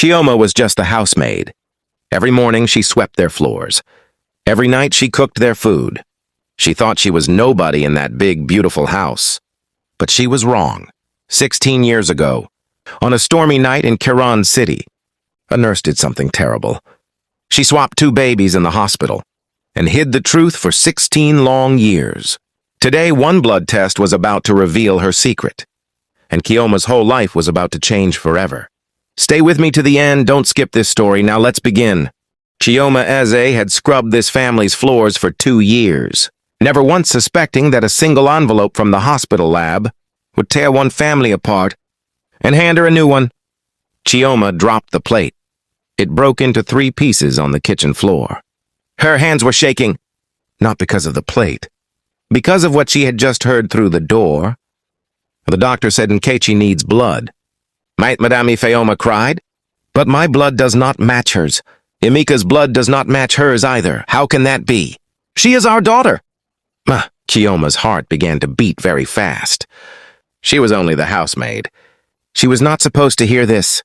Chioma was just the housemaid. Every morning she swept their floors. Every night she cooked their food. She thought she was nobody in that big, beautiful house. But she was wrong. 16 years ago, on a stormy night in Kironde City, a nurse did something terrible. She swapped 2 babies in the hospital and hid the truth for 16 long years. Today, one blood test was about to reveal her secret, and Chioma's whole life was about to change forever. Stay with me to the end, don't skip this story. Now let's begin. Chioma Eze had scrubbed this family's floors for 2 years, never once suspecting that a single envelope from the hospital lab would tear one family apart and hand her a new one. Chioma dropped the plate. It broke into 3 pieces on the kitchen floor. Her hands were shaking, not because of the plate, because of what she had just heard through the door. The doctor said Nkechi needs blood. Madame Ifeoma cried. But my blood does not match hers. Emeka's blood does not match hers either. How can that be? She is our daughter. Chioma's heart began to beat very fast. She was only the housemaid. She was not supposed to hear this,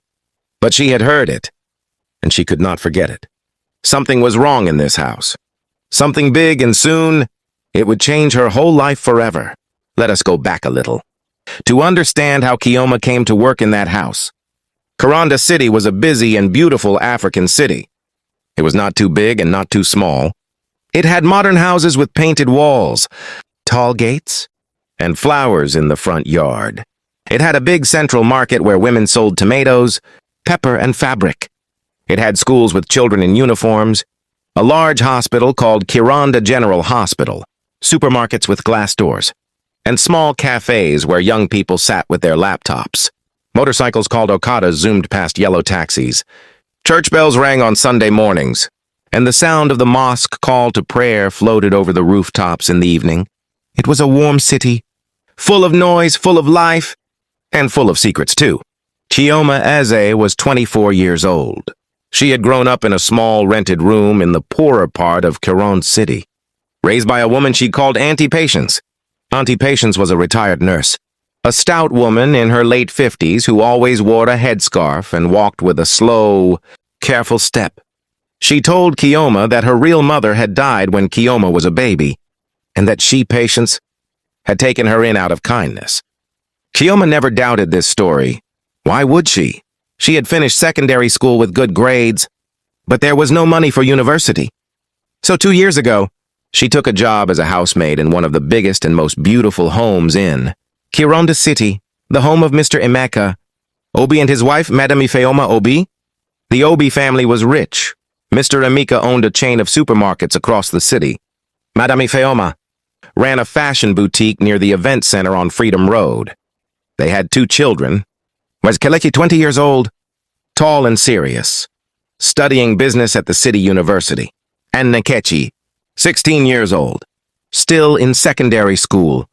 but she had heard it, and she could not forget it. Something was wrong in this house. Something big, and soon it would change her whole life forever. Let us go back a little to understand how Chioma came to work in that house. Kironde City was a busy and beautiful African city. It was not too big and not too small. It had modern houses with painted walls, tall gates, and flowers in the front yard. It had a big central market where women sold tomatoes, pepper, and fabric. It had schools with children in uniforms, a large hospital called Kironde General Hospital, supermarkets with glass doors, and small cafes where young people sat with their laptops. Motorcycles called Okadas zoomed past yellow taxis. Church bells rang on Sunday mornings, and the sound of the mosque call to prayer floated over the rooftops in the evening. It was a warm city, full of noise, full of life, and full of secrets too. Chioma Eze was 24 years old. She had grown up in a small rented room in the poorer part of Kironde City, raised by a woman she called Auntie Patience. Auntie Patience was a retired nurse, a stout woman in her late 50s who always wore a headscarf and walked with a slow, careful step. She told Chioma that her real mother had died when Chioma was a baby, and that she, Patience, had taken her in out of kindness. Chioma never doubted this story. Why would she? She had finished secondary school with good grades, but there was no money for university. So 2 years ago, she took a job as a housemaid in one of the biggest and most beautiful homes in Kironde City, the home of Mr. Emeka, Obi and his wife, Madame Ifeoma Obi. The Obi family was rich. Mr. Emeka owned a chain of supermarkets across the city. Madame Ifeoma ran a fashion boutique near the event center on Freedom Road. They had 2 children. Was Kelechi 20 years old, tall and serious, studying business at the city university, and Nkechi, 16 years old, still in secondary school,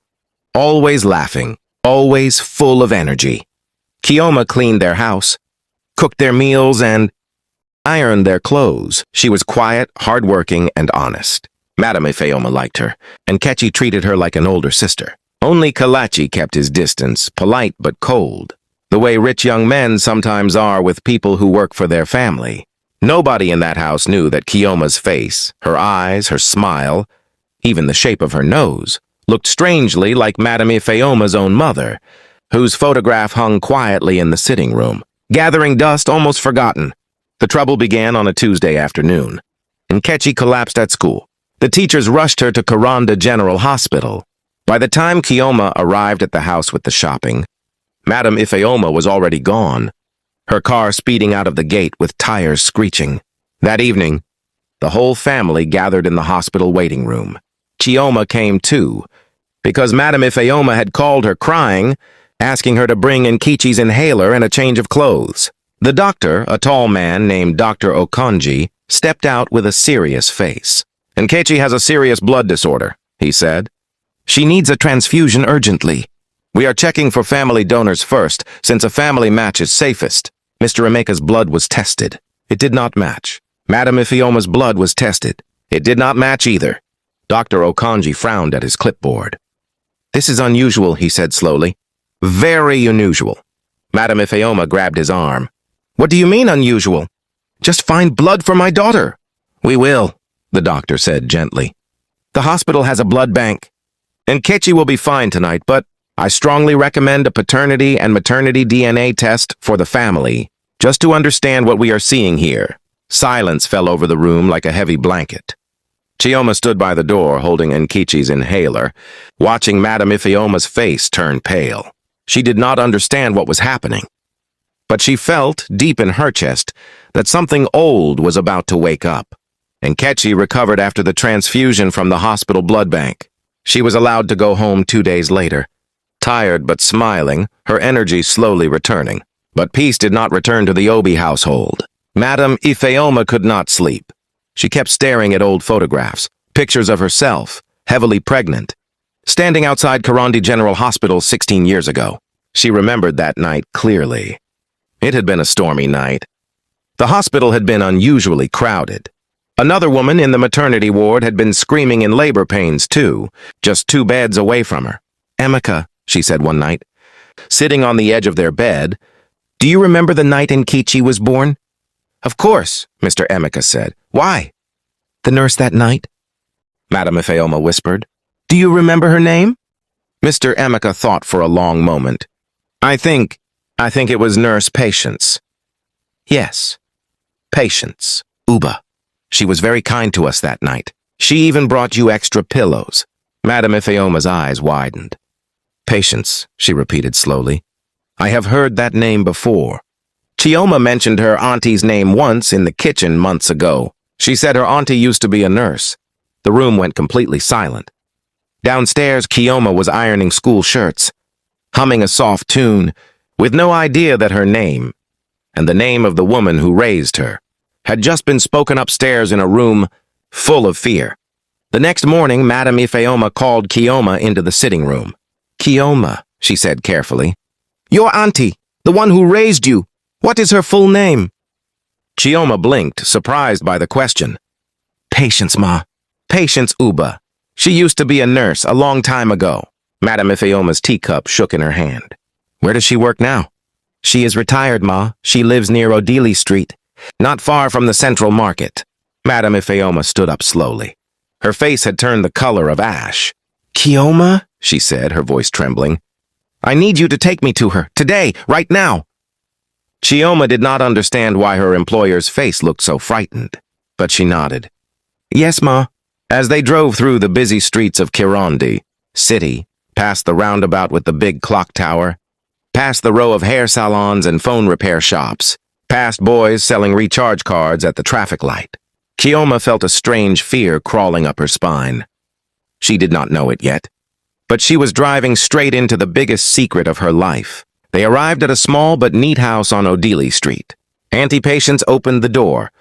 always laughing, always full of energy. Chioma cleaned their house, cooked their meals, and ironed their clothes. She was quiet, hardworking, and honest. Madame Ifeoma liked her, and Nkechi treated her like an older sister. Only Kelechi kept his distance, polite but cold, the way rich young men sometimes are with people who work for their family. Nobody in that house knew that Chioma's face, her eyes, her smile, even the shape of her nose, looked strangely like Madame Ifeoma's own mother, whose photograph hung quietly in the sitting room, gathering dust almost forgotten. The trouble began on a Tuesday afternoon. Nkechi collapsed at school. The teachers rushed her to Kironde General Hospital. By the time Chioma arrived at the house with the shopping, Madame Ifeoma was already gone, her car speeding out of the gate with tires screeching. That evening, the whole family gathered in the hospital waiting room. Chioma came too, because Madame Ifeoma had called her crying, asking her to bring Nkechi's inhaler and a change of clothes. The doctor, a tall man named Dr. Okonji, stepped out with a serious face. Nkechi has a serious blood disorder, he said. She needs a transfusion urgently. We are checking for family donors first, since a family match is safest. Mr. Emeka's blood was tested. It did not match. Madame Ifeoma's blood was tested. It did not match either. Dr. Okonji frowned at his clipboard. This is unusual, he said slowly. Very unusual. Madame Ifeoma grabbed his arm. What do you mean unusual? Just find blood for my daughter. We will, the doctor said gently. The hospital has a blood bank. And Nkechi will be fine tonight, but I strongly recommend a paternity and maternity DNA test for the family, just to understand what we are seeing here. Silence fell over the room like a heavy blanket. Chioma stood by the door holding Nkechi's inhaler, watching Madame Ifeoma's face turn pale. She did not understand what was happening. But she felt, deep in her chest, that something old was about to wake up. Nkechi recovered after the transfusion from the hospital blood bank. She was allowed to go home 2 days later. Tired but smiling, her energy slowly returning. But peace did not return to the Obi household. Madame Ifeoma could not sleep. She kept staring at old photographs, pictures of herself, heavily pregnant, standing outside Kironde General Hospital 16 years ago. She remembered that night clearly. It had been a stormy night. The hospital had been unusually crowded. Another woman in the maternity ward had been screaming in labor pains too, just 2 beds away from her. Emeka, she said one night, sitting on the edge of their bed, do you remember the night Nkechi was born? Of course, Mr. Emeka said. Why? The nurse that night? Madame Ifeoma whispered. Do you remember her name? Mr. Emeka thought for a long moment. I think it was Nurse Patience. Yes, Patience, Uba. She was very kind to us that night. She even brought you extra pillows. Madame Ifeoma's eyes widened. Patience, she repeated slowly. I have heard that name before. Chioma mentioned her auntie's name once in the kitchen months ago. She said her auntie used to be a nurse. The room went completely silent. Downstairs, Chioma was ironing school shirts, humming a soft tune, with no idea that her name, and the name of the woman who raised her, had just been spoken upstairs in a room full of fear. The next morning, Madame Ifeoma called Chioma into the sitting room. Chioma, she said carefully. Your auntie, the one who raised you. What is her full name? Chioma blinked, surprised by the question. Patience, Ma. Patience Uba. She used to be a nurse a long time ago. Madame Ifeoma's teacup shook in her hand. Where does she work now? She is retired, Ma. She lives near Odili Street, not far from the Central Market. Madame Ifeoma stood up slowly. Her face had turned the color of ash. Chioma, she said, her voice trembling. I need you to take me to her, today, right now. Chioma did not understand why her employer's face looked so frightened, but she nodded. Yes, Ma. As they drove through the busy streets of Kironde City, past the roundabout with the big clock tower, past the row of hair salons and phone repair shops, past boys selling recharge cards at the traffic light, Chioma felt a strange fear crawling up her spine. She did not know it yet, but she was driving straight into the biggest secret of her life. They arrived at a small but neat house on Odili Street. Auntie Patience opened the door,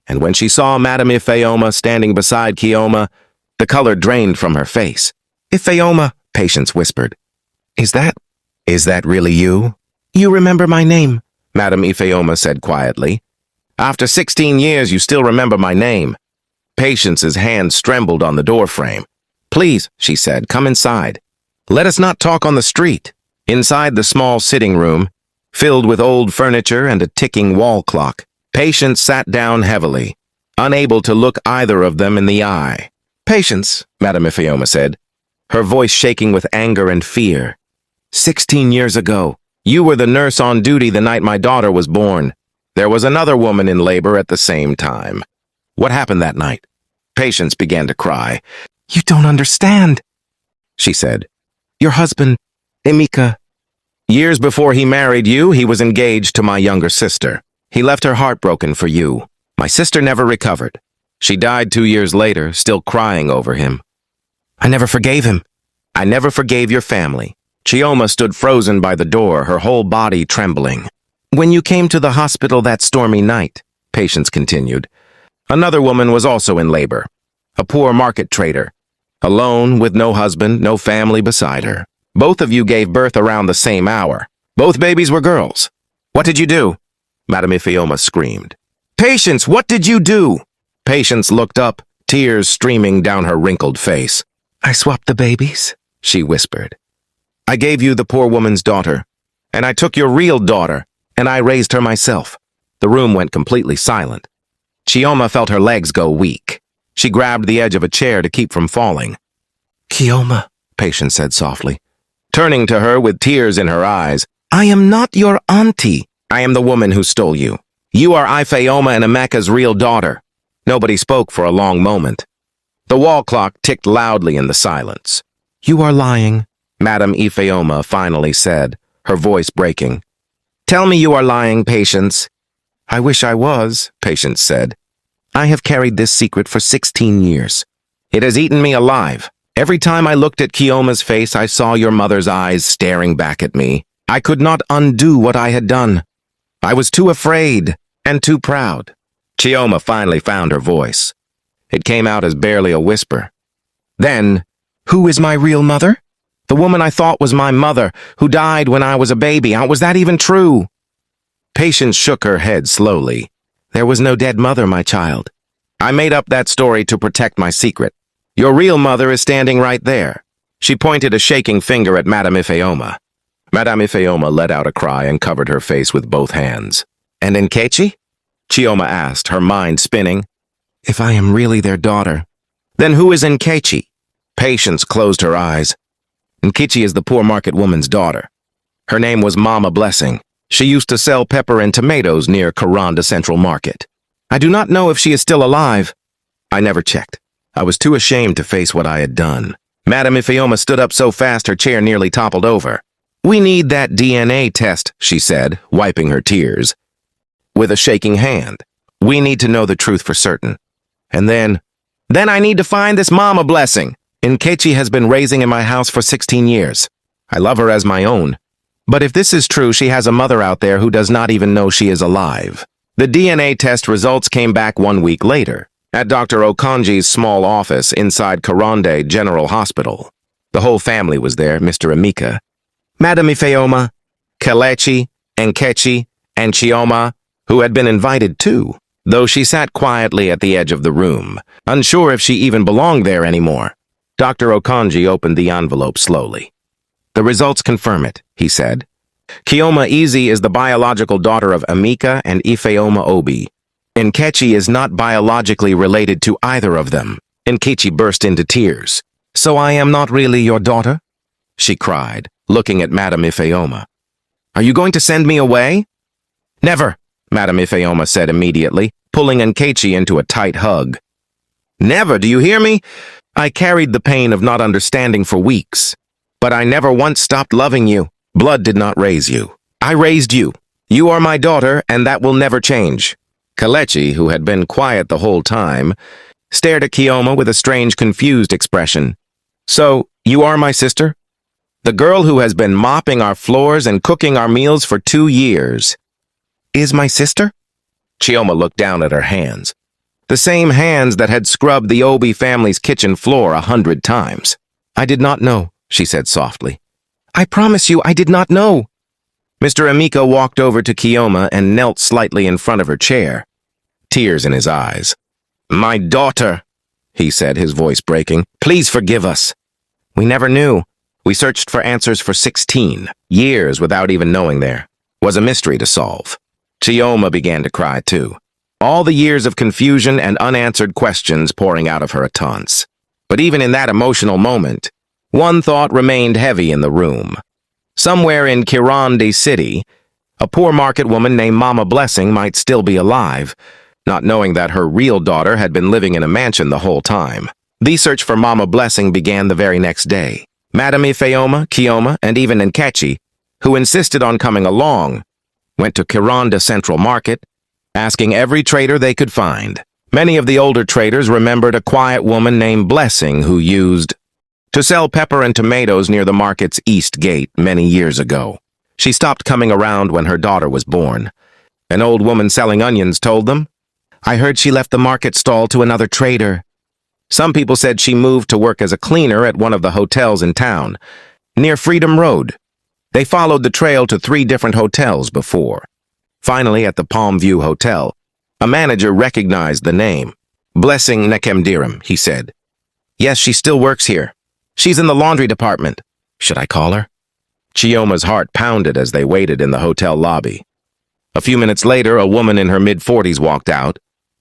and when she saw Madame Ifeoma standing beside Chioma, the color drained from her face. Ifeoma, Patience whispered. Is that really you? You remember my name, Madame Ifeoma said quietly. After 16 years, you still remember my name. Patience's hands trembled on the doorframe. Please, she said, come inside. Let us not talk on the street. Inside the small sitting room, filled with old furniture and a ticking wall clock, Patience sat down heavily, unable to look either of them in the eye. Patience, Madame Ifeoma said, her voice shaking with anger and fear. 16 years ago, you were the nurse on duty the night my daughter was born. There was another woman in labor at the same time. What happened that night? Patience began to cry. You don't understand, she said. Your husband, Emeka. Years before he married you, he was engaged to my younger sister. He left her heartbroken for you. My sister never recovered. She died 2 years later, still crying over him. I never forgave him. I never forgave your family. Chioma stood frozen by the door, her whole body trembling. When you came to the hospital that stormy night, Patience continued, another woman was also in labor, a poor market trader, alone with no husband, no family beside her. Both of you gave birth around the same hour. Both babies were girls. What did you do? Madame Ifeoma screamed. Patience, what did you do? Patience looked up, tears streaming down her wrinkled face. I swapped the babies, she whispered. I gave you the poor woman's daughter, and I took your real daughter, and I raised her myself. The room went completely silent. Chioma felt her legs go weak. She grabbed the edge of a chair to keep from falling. "Chioma," Patience said softly, turning to her with tears in her eyes. "I am not your auntie. I am the woman who stole you. You are Ifeoma and Emeka's real daughter." Nobody spoke for a long moment. The wall clock ticked loudly in the silence. "You are lying," Madame Ifeoma finally said, her voice breaking. "Tell me you are lying, Patience." "I wish I was," Patience said. "I have carried this secret for 16 years. It has eaten me alive. Every time I looked at Chioma's face, I saw your mother's eyes staring back at me. I could not undo what I had done. I was too afraid and too proud." Chioma finally found her voice. It came out as barely a whisper. "Then, who is my real mother? The woman I thought was my mother, who died when I was a baby. Was that even true?" Patience shook her head slowly. "There was no dead mother, my child. I made up that story to protect my secret. Your real mother is standing right there." She pointed a shaking finger at Madame Ifeoma. Madame Ifeoma let out a cry and covered her face with both hands. "And Nkechi?" Chioma asked, her mind spinning. "If I am really their daughter, then who is Nkechi?" Patience closed her eyes. "Nkechi is the poor market woman's daughter. Her name was Mama Blessing. She used to sell pepper and tomatoes near Kironde Central Market. I do not know if she is still alive. I never checked. I was too ashamed to face what I had done." Madame Ifeoma stood up so fast her chair nearly toppled over. "We need that DNA test," she said, wiping her tears. With a shaking hand, "We need to know the truth for certain. And then I need to find this Mama Blessing. Nkechi has been raising in my house for 16 years. I love her as my own. But if this is true, she has a mother out there who does not even know she is alive." The DNA test results came back 1 week later, at Dr. Okonji's small office inside Kironde General Hospital. The whole family was there, Mr. Emeka, Madame Ifeoma, Kelechi, Nkechi, and Chioma, who had been invited too, though she sat quietly at the edge of the room, unsure if she even belonged there anymore. Dr. Okonji opened the envelope slowly. "The results confirm it," he said. "Chioma Eze is the biological daughter of Emeka and Ifeoma Obi. Nkechi is not biologically related to either of them." Nkechi burst into tears. "So I am not really your daughter?" she cried, looking at Madame Ifeoma. "Are you going to send me away?" "Never," Madame Ifeoma said immediately, pulling Nkechi into a tight hug. "Never, do you hear me? I carried the pain of not understanding for weeks. But I never once stopped loving you. Blood did not raise you. I raised you. You are my daughter, and that will never change." Kelechi, who had been quiet the whole time, stared at Chioma with a strange, confused expression. "So, you are my sister? The girl who has been mopping our floors and cooking our meals for 2 years. Is my sister?" Chioma looked down at her hands. The same hands that had scrubbed the Obi family's kitchen floor 100 times. "I did not know," she said softly. "I promise you, I did not know." Mr. Emeka walked over to Chioma and knelt slightly in front of her chair, tears in his eyes. "My daughter," he said, his voice breaking. "Please forgive us. We never knew. We searched for answers for 16 years without even knowing there was a mystery to solve." Chioma began to cry too, all the years of confusion and unanswered questions pouring out of her at taunts. But even in that emotional moment, one thought remained heavy in the room. Somewhere in Kironde City, a poor market woman named Mama Blessing might still be alive, not knowing that her real daughter had been living in a mansion the whole time. The search for Mama Blessing began the very next day. Madame Ifeoma, Chioma, and even Nkechi, who insisted on coming along, went to Kironde Central Market, asking every trader they could find. Many of the older traders remembered a quiet woman named Blessing who used to sell pepper and tomatoes near the market's east gate many years ago. She stopped coming around when her daughter was born. An old woman selling onions told them, "I heard she left the market stall to another trader." Some people said she moved to work as a cleaner at one of the hotels in town, near Freedom Road. They followed the trail to 3 different hotels before. Finally, at the Palm View Hotel, a manager recognized the name. "Blessing Nekemdirim," he said. "Yes, she still works here. She's in the laundry department. Should I call her?" Chioma's heart pounded as they waited in the hotel lobby. A few minutes later, a woman in her mid-40s walked out,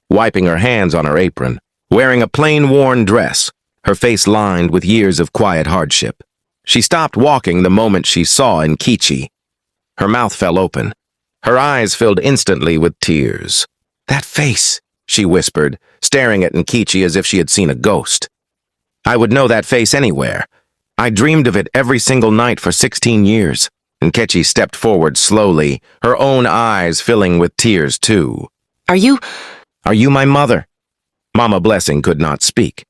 wiping her hands on her apron, wearing a plain worn dress, her face lined with years of quiet hardship. She stopped walking the moment she saw Nkechi. Her mouth fell open. Her eyes filled instantly with tears. "That face," she whispered, staring at Nkechi as if she had seen a ghost. "I would know that face anywhere. I dreamed of it every single night for 16 years. Nkechi stepped forward slowly, her own eyes filling with tears too. Are you my mother?" Mama Blessing could not speak.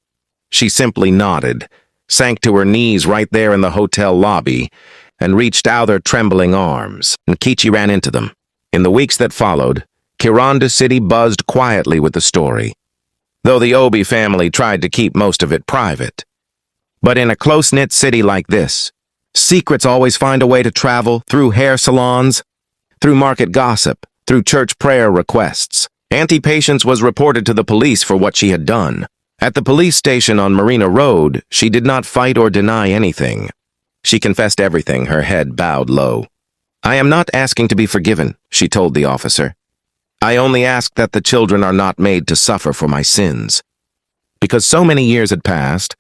She simply nodded, sank to her knees right there in the hotel lobby, and reached out her trembling arms. Nkechi ran into them. In the weeks that followed, Kironde City buzzed quietly with the story, though the Obi family tried to keep most of it private. But in a close-knit city like this, secrets always find a way to travel through hair salons, through market gossip, through church prayer requests. Auntie Patience was reported to the police for what she had done. At the police station on Marina Road, she did not fight or deny anything. She confessed everything, her head bowed low. "I am not asking to be forgiven," she told the officer. "I only ask that the children are not made to suffer for my sins." Because so many years had passed,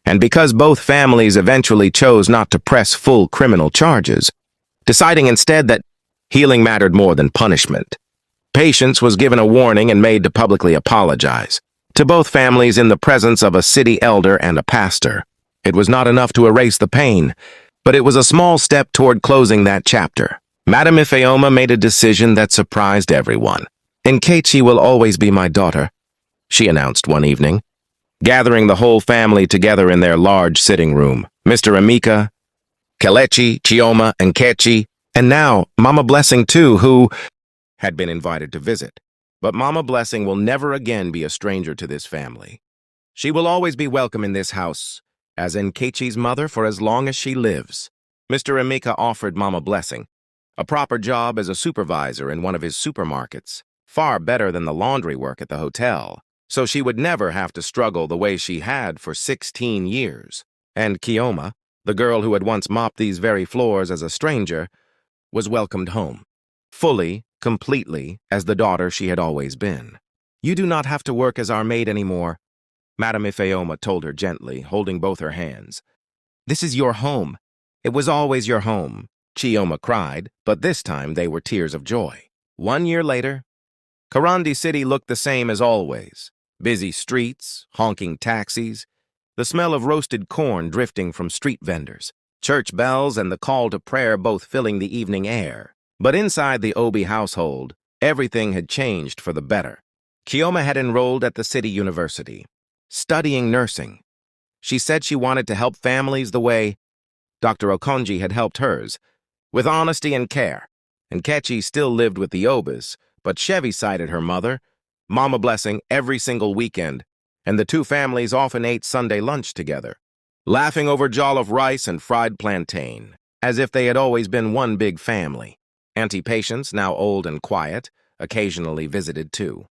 and because both families eventually chose not to press full criminal charges, deciding instead that healing mattered more than punishment, Patience was given a warning and made to publicly apologize to both families in the presence of a city elder and a pastor. It was not enough to erase the pain, but it was a small step toward closing that chapter. Madame Ifeoma made a decision that surprised everyone. "Nkechi will always be my daughter," she announced one evening, gathering the whole family together in their large sitting room. Mr. Emeka, Kelechi, Chioma, and Nkechi, and now Mama Blessing too, who had been invited to visit. But Mama Blessing will never again be a stranger to this family. She will always be welcome in this house as Nkechi's mother for as long as she lives. Mr. Emeka offered Mama Blessing a proper job as a supervisor in one of his supermarkets, far better than the laundry work at the hotel, so she would never have to struggle the way she had for 16 years. And Chioma, the girl who had once mopped these very floors as a stranger, was welcomed home, fully, completely, as the daughter she had always been. "You do not have to work as our maid anymore," Madame Ifeoma told her gently, holding both her hands. "This is your home. It was always your home," Chioma cried, but this time they were tears of joy. 1 year later, Kironde City looked the same as always. Busy streets, honking taxis, the smell of roasted corn drifting from street vendors, church bells and the call to prayer both filling the evening air. But inside the Obi household, everything had changed for the better. Chioma had enrolled at the city university, studying nursing. She said she wanted to help families the way Dr. Okonji had helped hers, with honesty and care. Nkechi still lived with the Obis, but Chevy cited her mother, Mama Blessing, every single weekend, and the two families often ate Sunday lunch together, laughing over jollof rice and fried plantain, as if they had always been one big family. Auntie Patience, now old and quiet, occasionally visited too.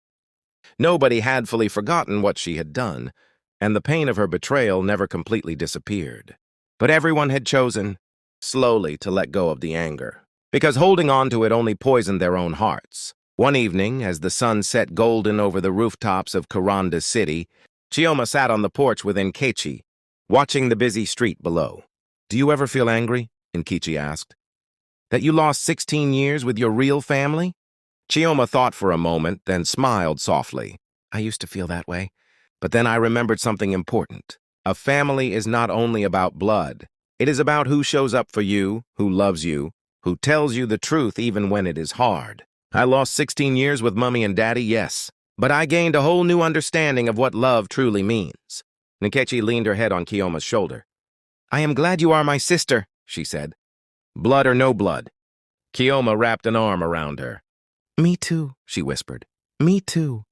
Nobody had fully forgotten what she had done, and the pain of her betrayal never completely disappeared. But everyone had chosen, slowly, to let go of the anger, because holding on to it only poisoned their own hearts. One evening, as the sun set golden over the rooftops of Kironde City, Chioma sat on the porch with Nkechi, watching the busy street below. "Do you ever feel angry?" Nkechi asked. "That you lost 16 years with your real family?" Chioma thought for a moment, then smiled softly. "I used to feel that way, but then I remembered something important. A family is not only about blood. It is about who shows up for you, who loves you, who tells you the truth even when it is hard. I lost 16 years with Mummy and Daddy, yes, but I gained a whole new understanding of what love truly means." Nkechi leaned her head on Chioma's shoulder. "I am glad you are my sister," she said. "Blood or no blood?" Chioma wrapped an arm around her. "Me too," she whispered. "Me too."